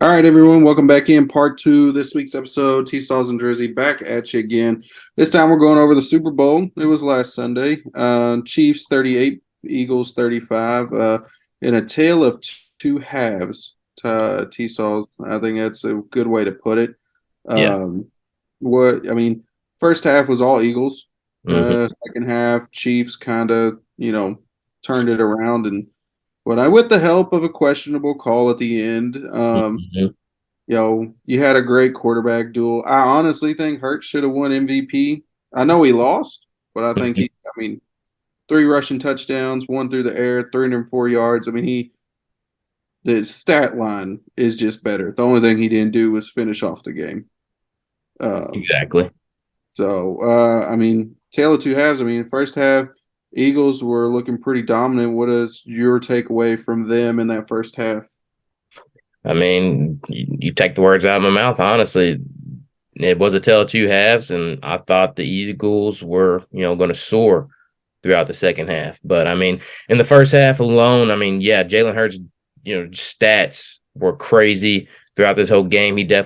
All right, everyone, welcome back in part two this week's episode. Tstalls and Drizzy back at you again. This time we're going over the Super Bowl. It was last Sunday. Chiefs 38, Eagles 35. In a tale of two halves, Tstalls. I think that's a good way to put it. Yeah. Um, First half was all Eagles. hmm Second half, Chiefs kind of, turned it around and with the help of a questionable call at the end. hmm You had a great quarterback duel. I honestly think Hurts should have won MVP. I know he lost, but I think three rushing touchdowns, one through the air, 304 yards. The stat line is just better. The only thing he didn't do was finish off the game. Um, Exactly. Tale of two halves. First half, Eagles were looking pretty dominant. What is your takeaway from them in that first half? You take the words out of my mouth. Honestly, it was a tale of two halves, and I thought the Eagles were, going to soar throughout the second half. But in the first half alone, yeah, Jalen Hurts, stats were crazy throughout this whole game. I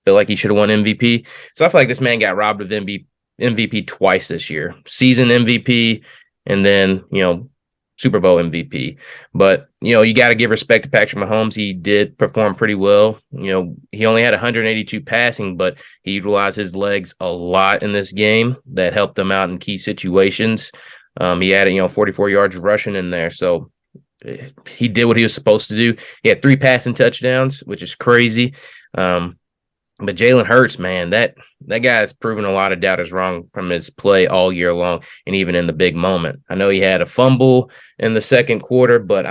feel like he should have won MVP. So I feel like this man got robbed of MVP twice this year, season MVP, and then Super Bowl MVP. But you got to give respect to Patrick Mahomes. He did perform pretty well. He only had 182 passing, but he utilized his legs a lot in this game. That helped him out in key situations. He had 44 yards rushing in there, so he did what he was supposed to do. He had three passing touchdowns, which is crazy. Um, but Jalen Hurts, man, that guy has proven a lot of doubters wrong from his play all year long, and even in the big moment. I know he had a fumble in the second quarter, but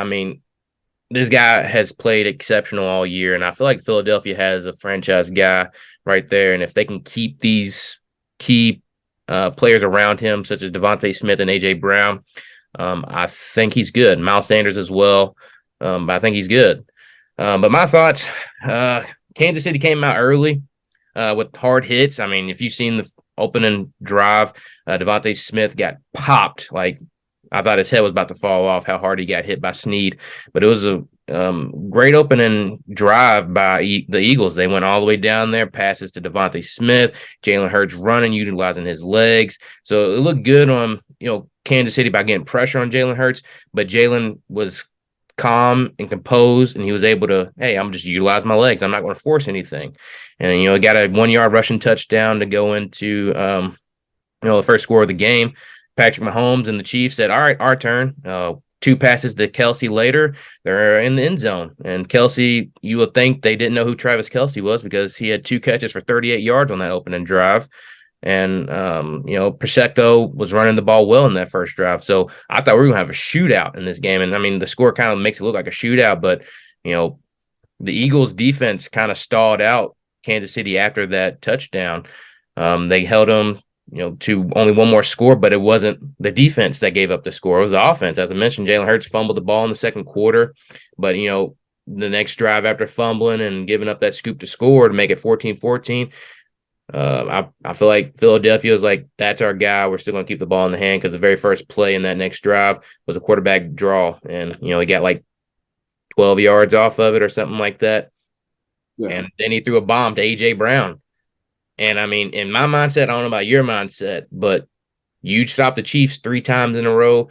this guy has played exceptional all year, and I feel like Philadelphia has a franchise guy right there. And if they can keep these key players around him, such as Devontae Smith and AJ Brown, I think he's good. Miles Sanders as well, but I think he's good. But my thoughts, uh, Kansas City came out early with hard hits. If you've seen the opening drive, Devontae Smith got popped. Like, I thought his head was about to fall off, how hard he got hit by Snead. But it was a great opening drive by the Eagles. They went all the way down there, passes to Devontae Smith, Jalen Hurts running, utilizing his legs. So it looked good on Kansas City by getting pressure on Jalen Hurts, but Jalen was calm and composed, and he was able to, hey, I'm just utilize my legs. I'm not going to force anything. And he got a 1 yard rushing touchdown to go into the first score of the game. Patrick Mahomes and the Chiefs said, "All right, our turn." Two passes to Kelsey later, they're in the end zone. And Kelsey, you would think they didn't know who Travis Kelsey was because he had two catches for 38 yards on that opening drive. And Pacheco was running the ball well in that first drive. So I thought we were gonna have a shootout in this game. And the score kind of makes it look like a shootout, but you know, the Eagles defense kind of stalled out Kansas City after that touchdown. They held them, to only one more score, but it wasn't the defense that gave up the score. It was the offense. As I mentioned, Jalen Hurts fumbled the ball in the second quarter, but the next drive after fumbling and giving up that scoop to score to make it 14-14. I feel like Philadelphia is like, that's our guy. We're still going to keep the ball in the hand because the very first play in that next drive was a quarterback draw. And, he got like 12 yards off of it or something like that. Yeah. And then he threw a bomb to AJ Brown. And in my mindset, I don't know about your mindset, but you stopped the Chiefs three times in a row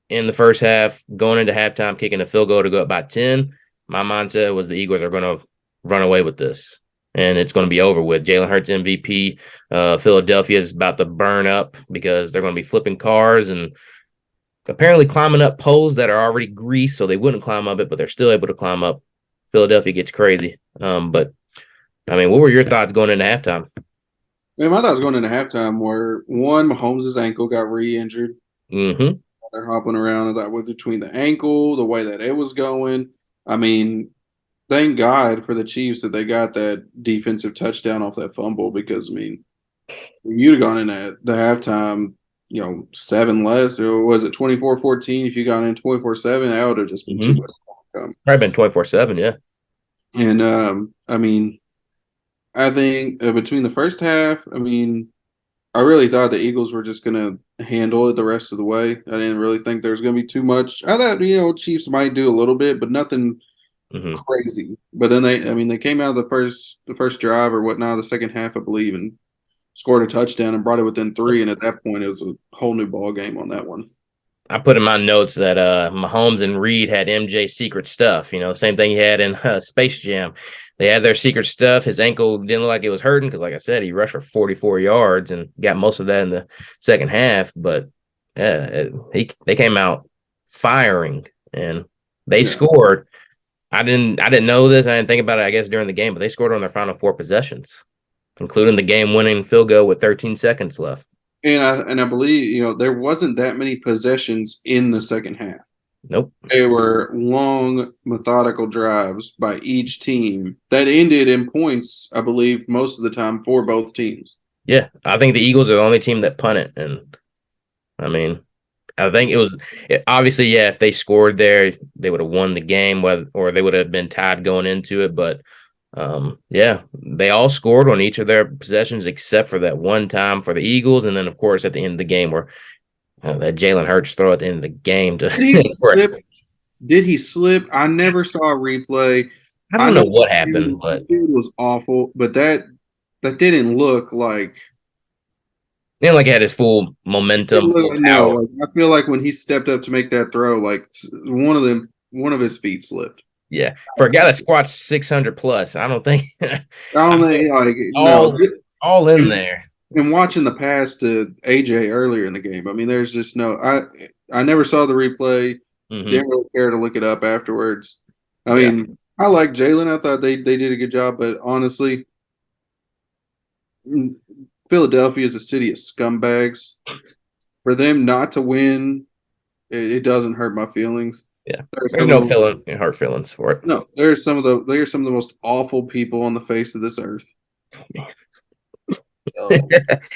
in the first half, going into halftime, kicking a field goal to go up by 10. My mindset was the Eagles are going to run away with this, and it's going to be over with. Jalen Hurts MVP. Philadelphia is about to burn up because they're going to be flipping cars and apparently climbing up poles that are already greased, so they wouldn't climb up it, but they're still able to climb up. Philadelphia gets crazy. But what were your thoughts going into halftime? My thoughts going into halftime were one, Mahomes' ankle got re-injured. Mm-hmm. They're hopping around that with between the ankle, the way that it was going. I mean, thank God for the Chiefs that they got that defensive touchdown off that fumble because you'd have gone in at the halftime, seven less, or was it 24-14? If you got in 24-7, that would have just been too Mm-hmm. much to come. Probably been 24/7, yeah. And I think between the first half, I really thought the Eagles were just going to handle it the rest of the way. I didn't really think there was going to be too much. I thought, Chiefs might do a little bit, but nothing Hmm. crazy. But then they came out of the first drive or whatnot, the second half, I believe, and scored a touchdown and brought it within three. And at that point, it was a whole new ball game on that one. I put in my notes that Mahomes and Reed had MJ secret stuff. You know, same thing he had in Space Jam. They had their secret stuff. His ankle didn't look like it was hurting because, like I said, he rushed for 44 yards and got most of that in the second half. But yeah, they came out firing and they Yeah. scored. I didn't know this. I didn't think about it. I guess during the game, but they scored on their final four possessions, including the game-winning field goal with 13 seconds left. And I believe, there wasn't that many possessions in the second half. Nope. They were long, methodical drives by each team that ended in points, I believe, most of the time for both teams. Yeah, I think the Eagles are the only team that punted, and I mean, I think obviously, yeah. If they scored there, they would have won the game, whether or they would have been tied going into it. But yeah, they all scored on each of their possessions except for that one time for the Eagles, and then of course at the end of the game where that Jalen Hurts throw at the end of the game to. Did he slip? Did he slip? I never saw a replay. I I don't know know what the happened, field, the but field was awful, but that didn't look like didn't like he had his full momentum, full no. power. Like I feel like when he stepped up to make that throw, like one of his feet slipped. Yeah, for a guy that squats 600 plus, I don't think I don't think like no. all all in And, there. and watching the pass to AJ earlier in the game, I mean, there's just no. I never saw the replay. Hmm. Didn't really care to look it up afterwards. I Yeah, mean, I like Jalen. I thought they did a good job, but honestly, Philadelphia is a city of scumbags. For them not to win, it doesn't hurt my feelings. yeah. There's There's some of no the feeling, hard feelings for it. no, there's some of the most awful people on the face of this earth. So,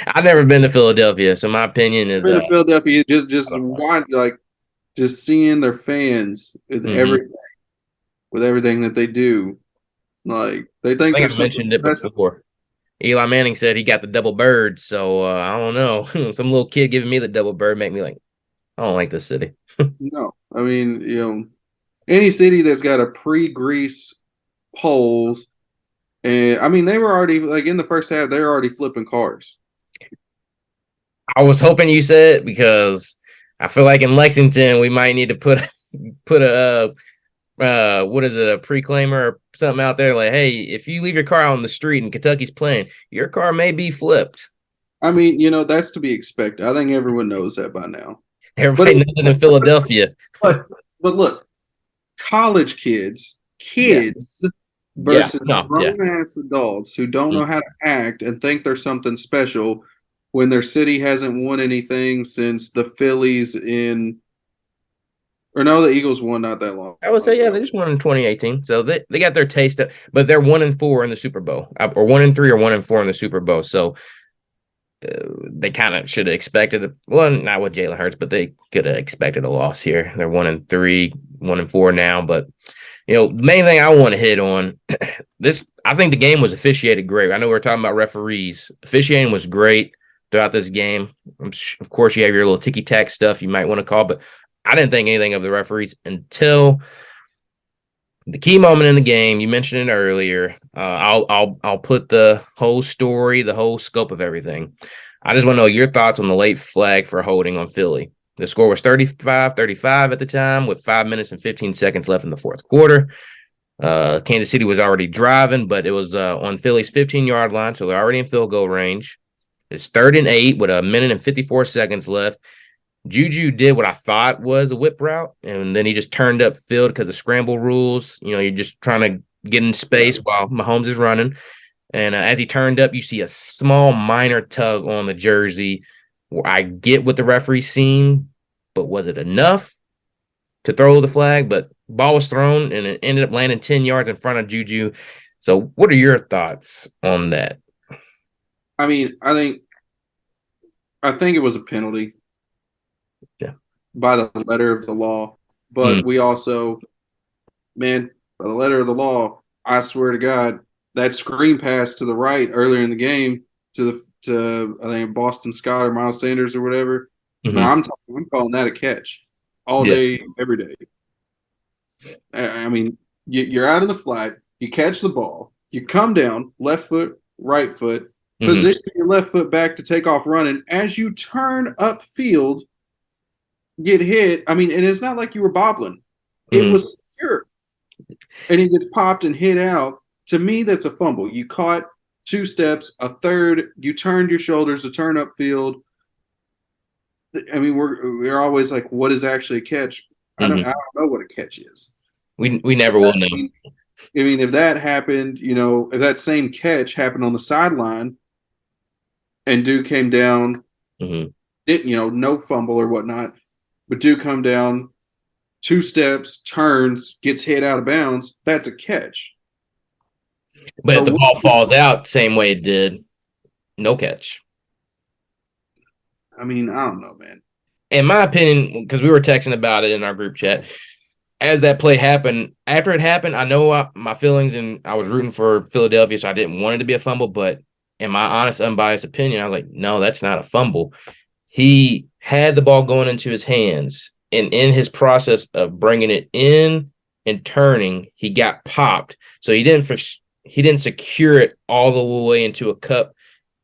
I've never been to Philadelphia, so my opinion I've is been to Philadelphia, I just don't know. watch like just seeing their fans with Hmm. everything that they do. Like they I think think they're I something mentioned it special. before. Eli Manning said he got the double bird, so I don't know. Some little kid giving me the double bird make me like, I don't like this city. No, I mean, any city that's got a pre-grease poles, and I mean, they were already like in the first half, they were already flipping cars. I was hoping you said because I feel like in Lexington we might need to put a what is it, a preclaimer or something out there like, hey, if you leave your car out on the street and Kentucky's playing, your car may be flipped. I mean, that's to be expected. I think everyone knows that by now. But Everybody knows it in Philadelphia. but but look, college Yeah. kids Yeah. versus No. Yeah. grown ass adults who don't know Mm. how to act and think they're something special when their city hasn't won anything since the Phillies in or no, the Eagles won not that long I would say, yeah, ago. they just won in 2018. So they got their taste of, but they're 1-4 in the Super Bowl, or 1-3 or 1-4 in the Super Bowl. So they kind of should have expected it. Well, not with Jalen Hurts, but they could have expected a loss here. They're 1-3, 1-4 now. But the main thing I want to hit on this, I think the game was officiated great. I know we are talking about referees. Officiating was great throughout this game. Of course, you have your little ticky tack stuff you might want to call, but I didn't think anything of the referees until the key moment in the game. You mentioned it earlier. I'll put the whole story, the whole scope of everything. I just want to know your thoughts on the late flag for holding on Philly. The score was 35-35 at the time with 5 minutes and 15 seconds left in the fourth quarter. Kansas City was already driving, but it was on Philly's 15-yard line, so they're already in field goal range. It's 3rd and 8 with a minute and 54 seconds left. Juju did what I thought was a whip route, and then he just turned up field because of scramble rules. You're just trying to get in Yeah. space while Mahomes is running. And as he turned up, you see a small minor tug on the jersey. I get what the referee seen, but was it enough to throw the flag? But ball was thrown, and it ended up landing 10 yards in front of Juju. So what are your thoughts on that? I mean, I think it was a penalty Yeah. by the letter of the law, Mm, but we also, man, by the letter of the law, I swear to God, that screen pass to the right earlier in the game to I think Boston Scott or Miles Sanders or whatever. Man, hmm. I'm calling that a catch all Yeah. day, every day. I mean, You're out of the flat. You catch the ball. You come down, left foot, right foot, Mm-hmm. position your left foot back to take off running. As you turn upfield, get hit. I mean, and it's not like you were bobbling. It Mm-hmm. was secure. And he gets popped and hit out. To me, that's a fumble. You caught two steps, a third, you turned your shoulders to turn upfield. I mean, we're always like, what is actually a catch? I Mm-hmm. don't know what a catch is. We never will know. I mean, if that happened, if that same catch happened on the sideline and Duke came down, Mm-hmm. didn't no fumble or whatnot, but Duke come down two steps, turns, gets hit out of bounds, that's a catch. But if But the ball falls out same way it did, no catch. I mean, I don't know, man. In my opinion, because we were texting about it in our group chat, as that play happened, after it happened, I know my feelings and I was rooting for Philadelphia, so I didn't want it to be a fumble. But in my honest, unbiased opinion, I was like, no, that's not a fumble. He had the ball going into his hands, and in his process of bringing it in and turning, he got popped. So he didn't secure it all the way into a cup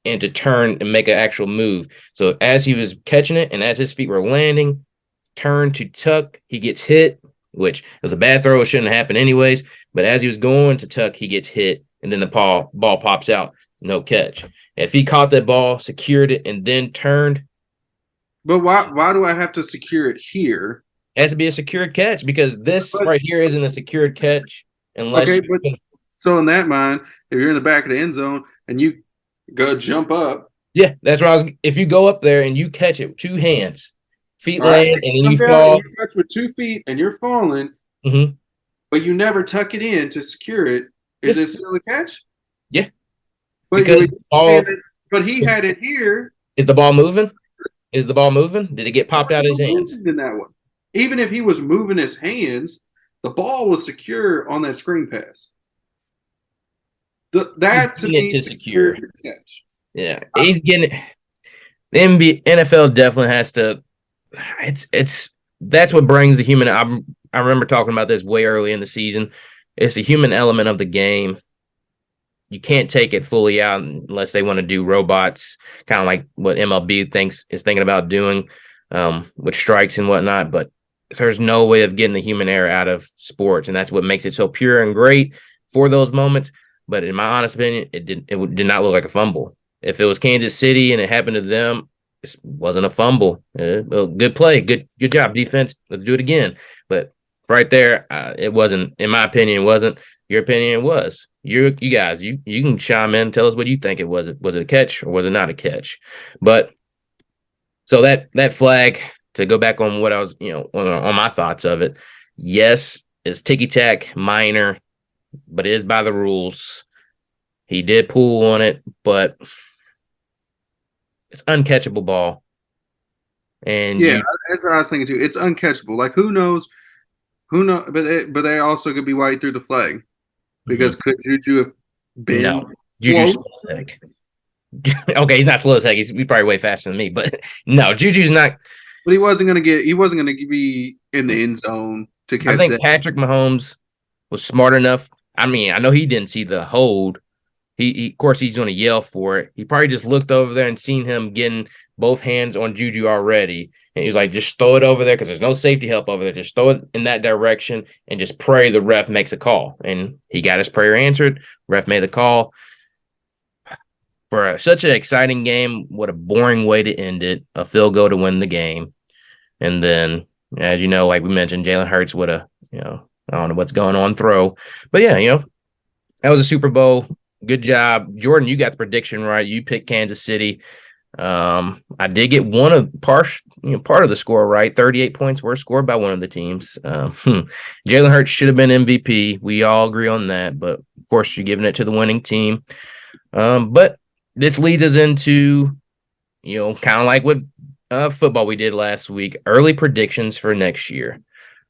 and to turn and make an actual move. So as he was catching it and as his feet were landing, turn to tuck, he gets hit, which was a bad throw. It shouldn't happen anyways. But as he was going to tuck, he gets hit, and then the ball pops out. No catch. If he caught that ball, secured it, and then turned, But why do I have to secure it here? it has to be a secured catch because this But right here isn't a secured catch unless okay, you but can. so in that mind, if you're in the back of the end zone and you go jump up, Yeah, that's what I was. If you go up there and you catch it with two hands, feet all right, land, and then come you down and fall. you touch with 2 feet and you're falling, Mm-hmm. but you never tuck it in to secure it, Yeah, is it still a catch? yeah, But because all but he had it here. is the ball moving? Is the ball moving? Did it get There popped was out of his no hands? movement in that one. Even if he was moving his hands, the ball was secure on that screen pass. He's That to getting it me to secures secure. the catch. Yeah, he's getting it. The NBA, NFL definitely has to. It's that's what brings the human. I remember talking about this way early in the season. It's the human element of the game. You can't take it fully out unless they want to do robots, kind of like what MLB is thinking about doing with strikes and whatnot. But there's no way of getting the human error out of sports, and that's what makes it so pure and great for those moments. But in my honest opinion, it did not look like a fumble. If it was Kansas City and it happened to them, it wasn't a fumble. Well, good play, good job, defense. Let's do it again. But right there, it wasn't. In my opinion, it wasn't. Your opinion was. You guys, you can chime in, tell us what you think it was. Was it a catch or was it not a catch? But so that flag, to go back on what I was, on my thoughts of it, yes, it's ticky tack, minor, but it is by the rules. He did pull on it, but it's uncatchable ball, and Yeah, you that's what I was thinking too. It's uncatchable. Like who knows? Who know? But they also could be why he threw the flag mhm. because could Juju have No, been Juju's close? slow as heck. Okay, he's not slow as heck. He's probably way faster than me, but no, Juju's not. But he wasn't gonna get. He wasn't gonna be in the end zone to I catch think that. Patrick Mahomes was smart enough. I mean, I know he didn't see the hold. He of course he's going to yell for it. He probably just looked over there and seen him getting both hands on Juju already, and he was like, "Just throw it over there because there's no safety help over there. Just throw it in that direction and just pray the ref makes a call." And he got his prayer answered. Ref made the call for such an exciting game. What a boring way to end it! A field goal to win the game, and then as you know, like we mentioned, Jalen Hurts with a I don't know what's going on throw, but yeah, that was a Super Bowl. Good job, Jordan. You got the prediction right. You picked Kansas City. I did get part of the score right. 38 points were scored by one of the teams. Jalen Hurts should have been MVP. We all agree on that, but of course, you're giving it to the winning team. But this leads us into kind of like what football we did last week. Early predictions for next year.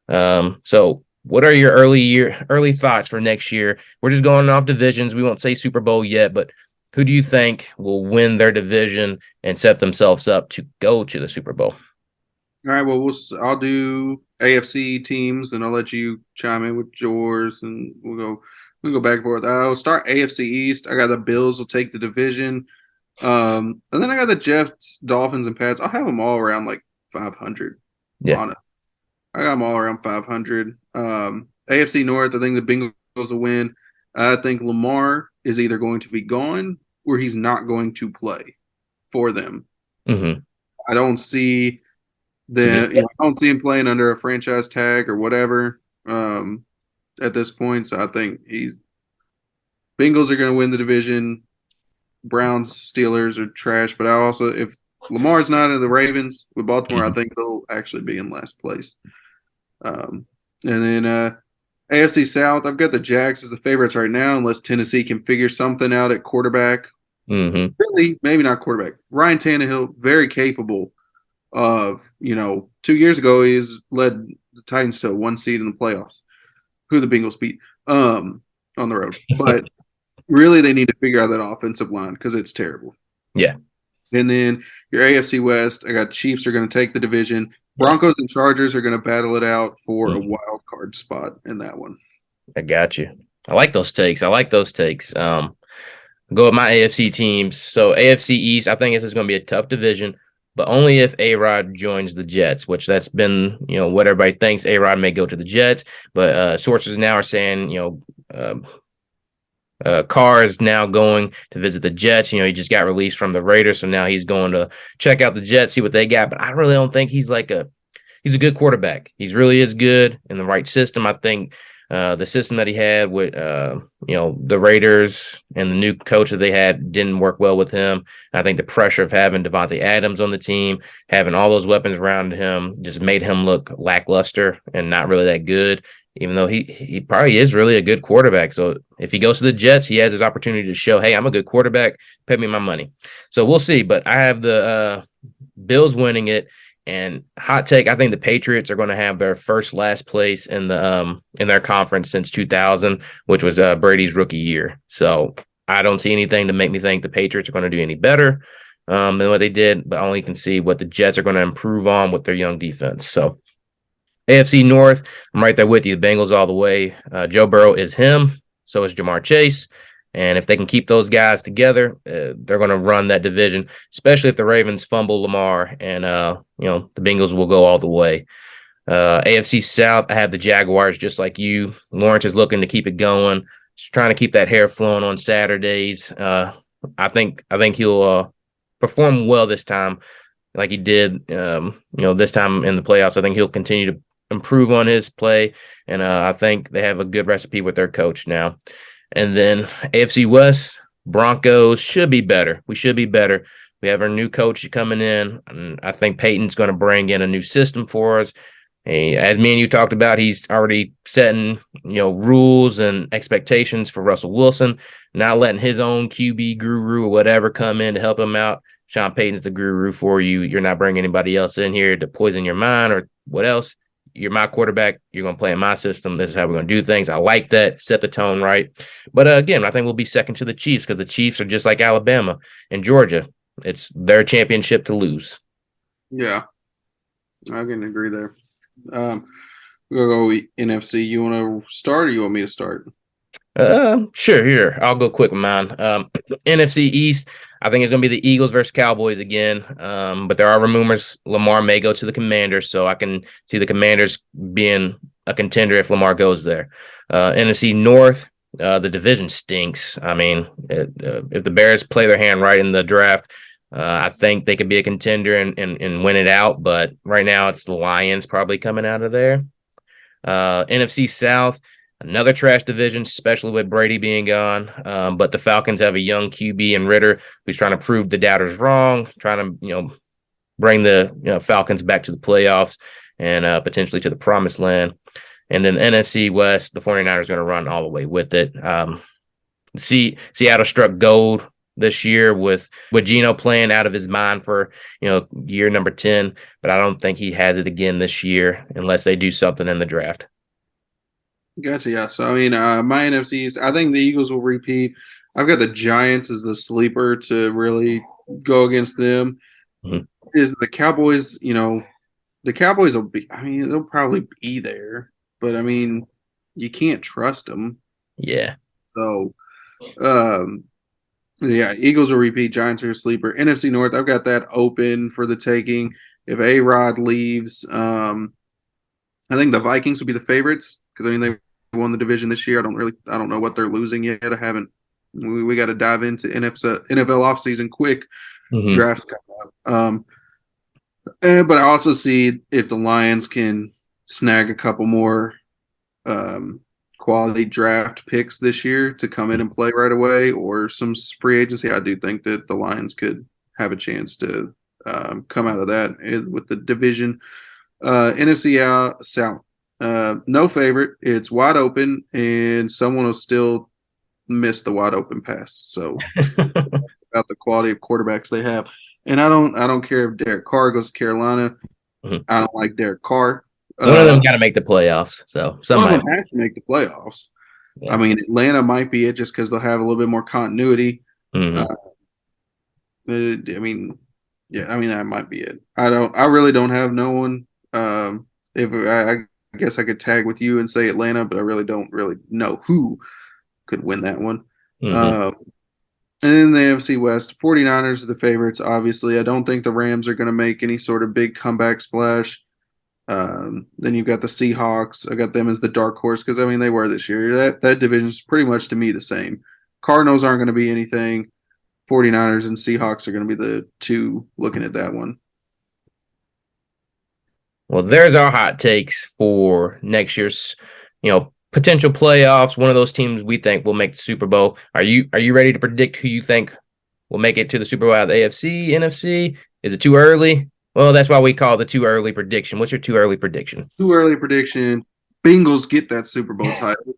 So what are your early thoughts for next year? We're just going off divisions. We won't say Super Bowl yet, but who do you think will win their division and set themselves up to go to the Super Bowl? All right. Well, I'll do AFC teams, and I'll let you chime in with yours, and we'll go back and forth. I'll start AFC East. I got the Bills will take the division, and then I got the Jets, Dolphins, and Pats. I'll have them all around like 500. Yeah. Honest, I got them all around 500. AFC North. I think the Bengals will win. I think Lamar is either going to be gone or he's not going to play for them. Mm-hmm. I don't see It's a good. I don't see him playing under a franchise tag or whatever at this point. So I think he's Bengals are going to win the division. Browns, Steelers are trash. But I also, if Lamar's not in the Ravens with Baltimore, I Mhm. think they'll actually be in last place. And then AFC South, I've got the Jags as the favorites right now, unless Tennessee can figure something out at quarterback. Mhm. Really, maybe not quarterback. Ryan Tannehill, very capable of, 2 years ago, he's led the Titans to one seed in the playoffs, who the Bengals beat on the road. But really, they need to figure out that offensive line because it's terrible. Yeah. And then your AFC West, I got Chiefs are going to take the division. Yeah. Broncos and Chargers are going to battle it out for a Mhm. wild card spot in that one. I got you. I like those takes. I like those takes. Go with my AFC teams. So AFC East, I think this is going to be a tough division, but only if A Rod joins the Jets, which that's been, what everybody thinks. A Rod may go to the Jets, but sources now are saying, Carr is now going to visit the Jets. He just got released from the Raiders, so now he's going to check out the Jets, see what they got. But I really don't think he's a good quarterback. He's really is good in the right system. I think the system that he had with the Raiders and the new coach that they had didn't work well with him. I think the pressure of having Devontae Adams on the team, having all those weapons around him, just made him look lackluster and not really that good. Even though he probably is really a good quarterback. So if he goes to the Jets, he has his opportunity to show, hey, I'm a good quarterback. Pay me my money. So we'll see. But I have the Bills winning it. And hot take, I think the Patriots are going to have their first last place in their conference since 2000, which was Brady's rookie year. So I don't see anything to make me think the Patriots are going to do any better than what they did, but only can see what the Jets are going to improve on with their young defense. So AFC North, I'm right there with you. The Bengals all the way. Joe Burrow is him. So is Jamar Chase. And if they can keep those guys together, they're going to run that division, especially if the Ravens fumble Lamar and, the Bengals will go all the way. AFC South, I have the Jaguars just like you. Lawrence is looking to keep it going. Just trying to keep that hair flowing on Saturdays. I think he'll perform well this time, like he did, this time in the playoffs. I think he'll continue to improve on his play, and I think they have a good recipe with their coach now. And then AFC West, Broncos should be better. We should be better. We have our new coach coming in, and I think Peyton's going to bring in a new system for us. As me and you talked about, he's already setting rules and expectations for Russell Wilson, not letting his own QB guru or whatever come in to help him out. Sean Payton's the guru for you. You're not bringing anybody else in here to poison your mind or what else. You're my quarterback. You're going to play in my system. This is how we're going to do things. I like that. Set the tone right. But again, I think we'll be second to the Chiefs because the Chiefs are just like Alabama and Georgia. It's their championship to lose. Yeah, I can agree there. Um, we'll go NFC. You want to start or you want me to start? Sure. Here, I'll go quick with mine. NFC East, I think it's going to be the Eagles versus Cowboys again. But there are rumors Lamar may go to the Commanders, so I can see the Commanders being a contender if Lamar goes there. NFC North, the division stinks. I mean, if the Bears play their hand right in the draft, I think they could be a contender and win it out. But right now, it's the Lions probably coming out of there. NFC South, another trash division, especially with Brady being gone. But the Falcons have a young QB in Ritter who's trying to prove the doubters wrong, trying to bring the Falcons back to the playoffs and potentially to the promised land. And then NFC West, the 49ers are going to run all the way with it. Seattle struck gold this year with Geno playing out of his mind for year number 10, but I don't think he has it again this year unless they do something in the draft. Gotcha. Yeah. So I mean, my NFCs, I think the Eagles will repeat. I've got the Giants as the sleeper to really go against them. Mhm. Is the Cowboys? the Cowboys will be. I mean, they'll probably be there, but I mean, you can't trust them. Yeah. So, um, yeah, Eagles will repeat. Giants are a sleeper. NFC North, I've got that open for the taking. If A Rod leaves, I think the Vikings will be the favorites because I mean they won the division this year. I don't know what they're losing yet. I haven't. We got to dive into NFL offseason quick. Hmm. Draft coming up. But I also see if the Lions can snag a couple more um, quality draft picks this year to come in and play right away, or some free agency. I do think that the Lions could have a chance to come out of that with the division. NFC out South, no favorite. It's wide open, and someone will still miss the wide open pass. So about the quality of quarterbacks they have, and I don't care if Derek Carr goes to Carolina. I don't like Derek Carr. One of Uh, them got to make the playoffs, so one of somebody. them has to make the playoffs. I Yeah. mean, Atlanta might be it just because they'll have a little bit more continuity. Uh, Hmm. I mean, yeah, I mean that might be it. I really don't have no one. If I guess I could tag with you and say Atlanta, but I really don't really know who could win that one. Hmm. Uh, and then the AFC West, 49ers are the favorites. Obviously, I don't think the Rams are going to make any sort of big comeback splash. Then you've got the Seahawks. I got them as the dark horse because I mean they were this year. That division is pretty much to me the same. Cardinals aren't going to be anything. 49ers and Seahawks are going to be the two looking at that one. Well, there's our hot takes for next year's, potential playoffs. One of those teams we think will make the Super Bowl. Are you ready to predict who you think will make it to the Super Bowl out of the AFC, NFC? Is it too early? Well, that's why we call it the too early prediction. What's your too early prediction? Too early prediction. Bengals get that Super Bowl title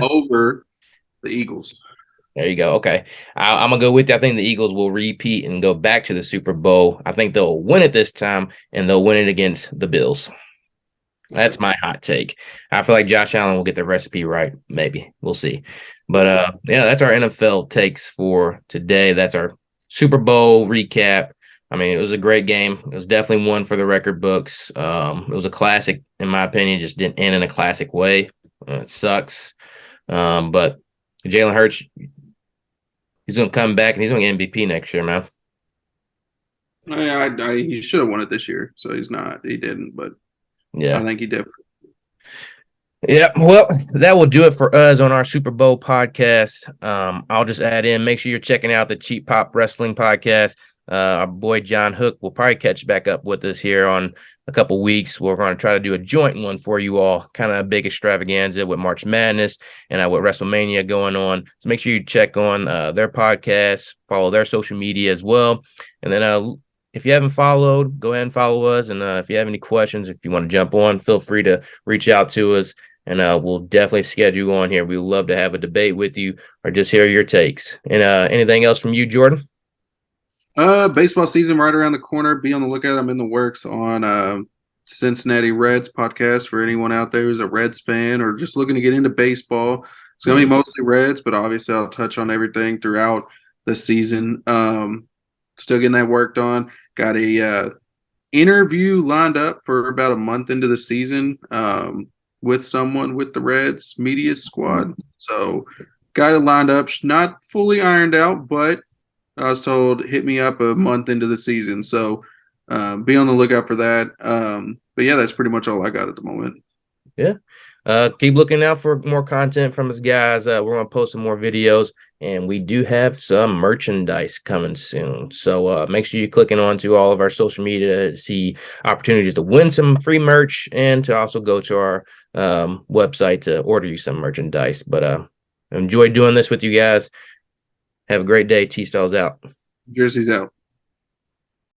over the Eagles. There you go. Okay. I'm going to go with you. I think the Eagles will repeat and go back to the Super Bowl. I think they'll win it this time, and they'll win it against the Bills. Okay. That's my hot take. I feel like Josh Allen will get the recipe right. Maybe we'll see. But yeah, that's our NFL takes for today. That's our Super Bowl recap. I mean, it was a great game. It was definitely one for the record books. It was a classic, in my opinion. Just didn't end in a classic way. It sucks. But Jalen Hurts, he's going to come back and he's going to get MVP next year, man. He should have won it this year, so he's not. He didn't, but I Yeah. think he did. Yeah, well, that will do it for us on our Super Bowl podcast. I'll just add in, make sure you're checking out the Cheap Pop Wrestling podcast. Our boy John Hook will probably catch back up with us here on a couple weeks. We're going to try to do a joint one for you all, kind of a big extravaganza with March Madness and with WrestleMania going on. So make sure you check on their podcast, follow their social media as well. And then if you haven't followed, go ahead and follow us. And if you have any questions, if you want to jump on, feel free to reach out to us. And we'll definitely schedule on here. We would love to have a debate with you or just hear your takes. And anything else from you, Jordan? Baseball season right around the corner. Be on the lookout. I'm in the works on Cincinnati Reds podcast for anyone out there who's a Reds fan or just looking to get into baseball. It's going to be mostly Reds, but obviously I'll touch on everything throughout the season. Still getting that worked on. Got a interview lined up for about a month into the season with someone with the Reds media squad. So got it lined up. Not fully ironed out, but I was told hit me up a month into the season. So be on the lookout for that. But yeah, that's pretty much all I got at the moment. Yeah. Keep looking out for more content from us, guys. We're going to post some more videos, and we do have some merchandise coming soon. So make sure you're clicking on to all of our social media to see opportunities to win some free merch and to also go to our website to order you some merchandise. But enjoy doing this with you guys. Have a great day. Tstalls out. Jersey's out.